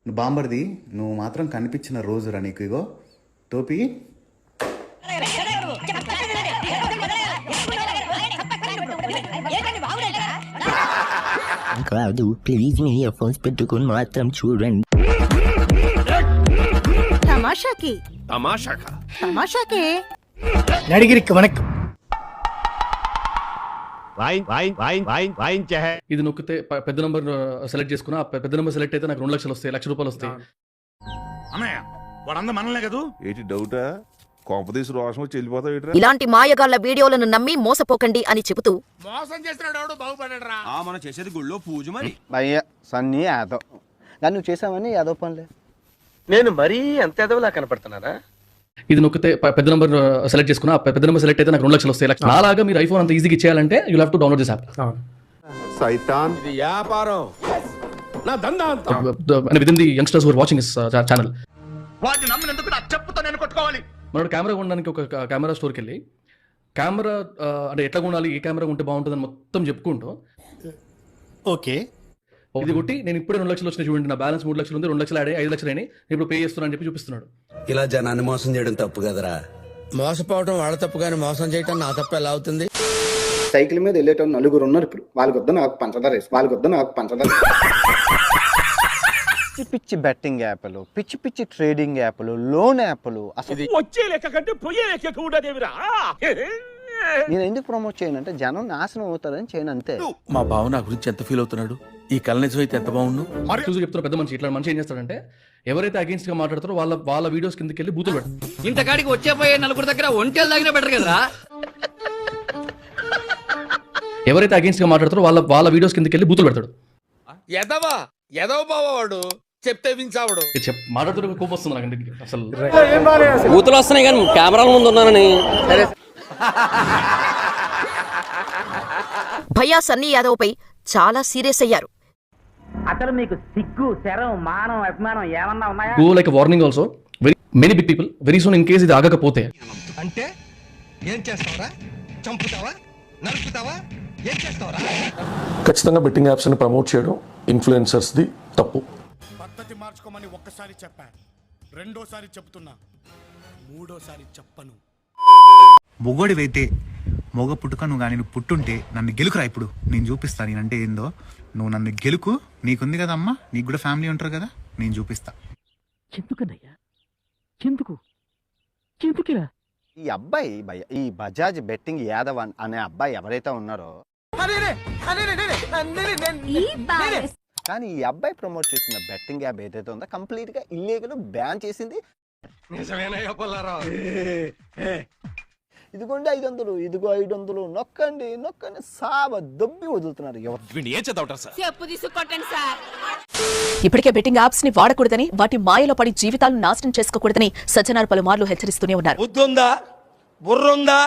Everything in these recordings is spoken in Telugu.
నువ్వు బాంబర్ది, నువ్వు మాత్రం కనిపించిన రోజు రా నీకు. ఇగో టోపీ. కాదు ప్లీజ్ మీ ఇయర్ ఫోన్స్ పెట్టుకుని మాత్రం చూడండి. తమాషాకి తమాషాకా తమాషాకే నడిగిరికి వనక్కం. ఇది నొక్కితే పెద్ద నెంబర్ సెలెక్ట్ చేసుకున్నా, పెద్ద నెంబర్ సెలెక్ట్ అయితే నాకు 2 లక్షలు వస్తాయి, ₹1,00,000 వస్తాయి. అన్నయ్య వాడంతా మనలే కదూ. ఏంటి డౌటా? కొంపదీసి రోషం వచ్చి వెళ్ళిపోతావు. ఇలాంటి మాయగాళ్ల వీడియోలను నమ్మి మోసపోకండి అని చెబుతూ మోసం చేస్తున్నాడు బాగుపడరా. మనం చేసేది గుళ్ళో పూజ మరి. భయ్య సన్నీ యాదవ్ దాన్ని నువ్వు చేసావని యాదవ్ పనులే. నేను మరీ అంత ఎదవలా కనపడుతున్నారా? ఇది నొక్కితే పెద్ద నెంబర్ సెలెక్ట్ చేసుకున్నా, పెద్ద నెంబర్ సెలెక్ట్ అయితే నాకు 2 లక్షలు వస్తాయి. నాలాగా మీరు ఐఫోన్ అంత ఈజీగా ఇచ్చేయాలంటే you have to download this app. సైతాన్ ఇది వ్యాపారం, నా దందా అంతా. With in the youngsters who are watching this channel. వాటిని నమ్మినందుకు నా చెప్పుతో నేను కొట్టుకోవాలి. మనోడు కెమెరా కొనడానికి ఒక కెమెరా స్టోర్కి వెళ్ళి కెమెరా అంటే ఎట్లా కొనాలి, ఏ కెమెరా ఉంటే బాగుంటుందని మొత్తం చెప్పుకుంటూ ఓకే ఇది కొట్టి నేను ఇప్పుడే 2 లక్షలు వచ్చినాయి చూడండి, నా బ్యాలెన్స్ 3 లక్షలు ఉంది, 2 లక్షలు ఆడే 5 లక్షలు అయినాయి, ఇప్పుడు పే చేస్తున్నా అని చెప్పి చూపిస్తున్నాడు. ఇలా జనాన్ని మోసం చేయడం తప్పు కదరా. మోసపోవడం వాళ్ళ తప్పు కానీ మోసం చేయడం నా తప్పు ఎలా అవుతుంది? సైకిల్ మీద వెళ్ళేటప్పుడు 4 ఉన్నారు. ఇప్పుడు వాళ్ళకి వద్ద నాకు పంచదార వేసి, వాళ్ళకి వద్ద నాకు పంచదార. పిచ్చి పిచ్చి బెట్టింగ్ యాప్లు, పిచ్చి పిచ్చి ట్రేడింగ్ యాప్లు, లోన్ యాప్లు. అసలు వచ్చే లెక్క కంటే పోయే లెక్క ఉండదేవిరా. నేను ఎందుకు ప్రమోట్ చేయను అంటే జనం నాశనం అవుతారని చేయను అంతే. మా బావ నా గురించి ఎంత ఫీల్ అవుతున్నాడు, ఈ కళ నిజం అయితే ఎంత బాగుండు. చూసి చెప్తున్న పెద్ద మనిషి, ఇట్లా మనిషి ఏం చేస్తాడంటే ఎవరైతే అగేన్స్ట్ గా మాట్లాడతారో వాళ్ళ వీడియోస్ కిందకి వెళ్ళి బూతులు పెడతారు. ఇంతకాడికి వచ్చే పోయే నలుగురు దగ్గర ఒంటెలు దగ్గర బెటర్ కదరా. ఎవరైతే అగేన్స్ట్ గా మాట్లాడతారో వాళ్ళ వీడియోస్ కిందకి వెళ్ళి బూతులు పెడతాడు. ఎదవా ఎదవ బావాడు చెప్తే వించావుడు. మాట్లాడుతూ కోపం వస్తుంది నాకు అసలు. బూతులు వస్తున్నాయి కానీ కెమెరాల ముందు ఉన్నానని. భయ్యా సన్నీ యాదవ్ పై చాలా సీరియస్ అయ్యారు. అసలు మీకు సిగ్గు శరం మానం అభిమానం ఏమన్నా ఉన్నాయా? Go like warning also very many big people very soon in case ఇది ఆగకపోతే. అంటే ఏం చేస్తావరా? చంపుతావా? నరుకుతావా? ఏం చేస్తావరా? ఖచ్చితంగా బెట్టింగ్ యాప్స్ ని ప్రమోట్ చేయడం ఇన్ఫ్లుయెన్సర్స్ ది తప్పు. పద్ధతి మార్చుకోమని ఒక్కసారి చెప్పాను, రెండోసారి చెప్తున్నా, మూడోసారి చెప్పను. మొగోడివైతే మొగ పుట్టుక నువ్వు కానీ నువ్వు పుట్టుంటే నన్ను గెలుకురా. ఇప్పుడు నేను చూపిస్తా నేనంటే ఏందో. నువ్వు నన్ను గెలుకు, నీకుంది కదమ్మా, నీకు కూడా ఫ్యామిలీ ఉంటారు కదా, నేను చూపిస్తా. ఎందుకన్నయ్యా? ఎందుకు ఎందుకురా? ఈ అబ్బాయి ఈ బజాజ్ బెట్టింగ్ యాదవ్ అనే అబ్బాయి ఎవరైతే ఉన్నారో, కానీ ఈ అబ్బాయి ప్రమోట్ చేస్తున్న బెట్టింగ్ యాప్ ఏదైతే ఉందో కంప్లీట్ గా ఇల్లీగల్, బ్యాన్ చేసింది. ఇదిగోండి 500, ఇదిగో 500, నొక్కండి నొక్కండి సాబ దొబ్బి వదులుతున్నారు. ఇప్పటికే బెట్టింగ్ యాప్స్ ని వాడకూడదని, వాటి మాయలో పడి జీవితాలను నాశనం చేసుకోకూడదని సజ్జనారు పలుమార్లు హెచ్చరిస్తూనే ఉన్నారు. బుద్ధుందా బుర్రుందా?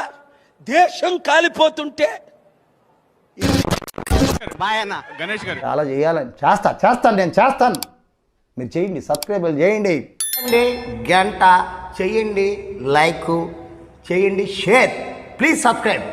దేశం కాలిపోతుంటే గణేష్ గారు చాలా చేయాలని చేస్తాను నేను చేస్తాను. మీరు చేయండి, సబ్స్క్రైబ్ చేయండి, గంట చేయండి, లైక్ చేయండి, షేర్, ప్లీజ్ సబ్స్క్రైబ్.